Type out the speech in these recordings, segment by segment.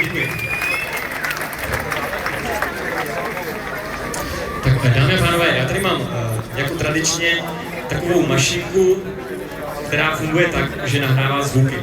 Děkuji. Tak dámy a pánové, já tady mám jako tradičně takovou mašinku, která funguje tak, že nahrává zvuky.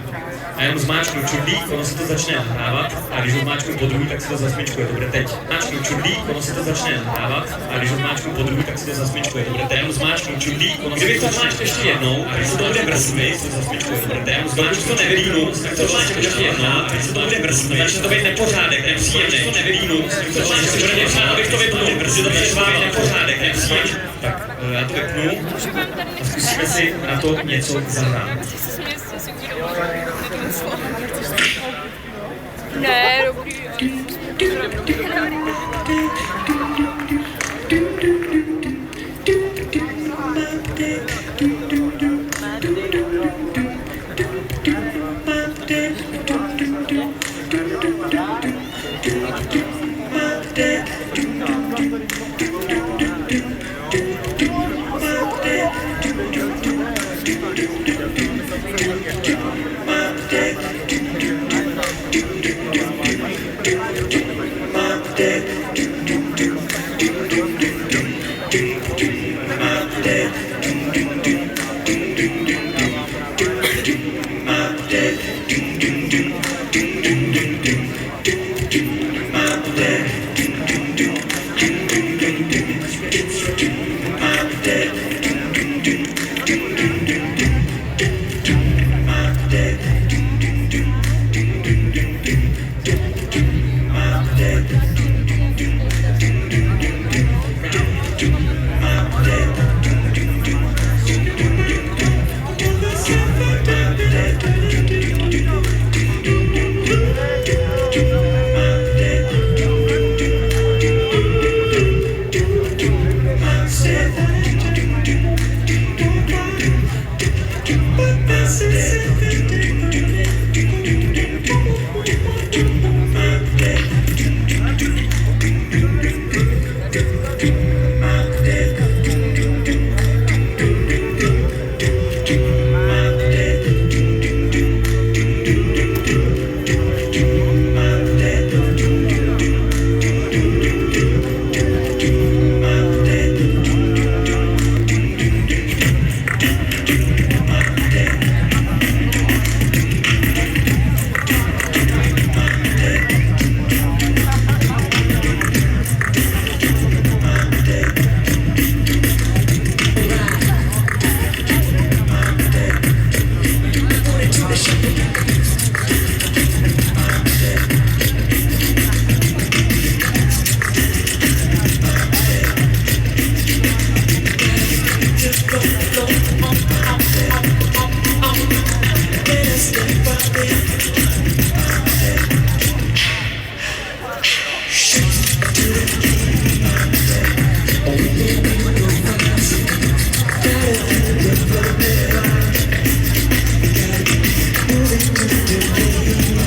A jenom zmáčknu čudlík, ono se to začne nahrávat, a když ho zmáčknu po druhý, tak se to zasměčkuje. To bude teď. Zmáčknu čudlík, ono se to začne nahrávat, a když ho zmáčknu po druhý, tak se to zasměčkuje. To bude teď. Jenom zmáčknu čudlík, ono se to zmáčknu ještě jednou, a když se to bude brzdit, se to zasměčkuje. To bude teď. Jenom zmáčknu to nevidínu, tak to zmáčknu ještě jednou, a když se to bude brzdit, začne to být nepořádek, nepříjemný. To nevidínu, to zmáčknu to bude nepřát, abych to vypnul, protože to přešvává nepořádek, nepříjemný. Tak já to vypnu a zkusíme si na to něco zahrát. Ne, dobrý.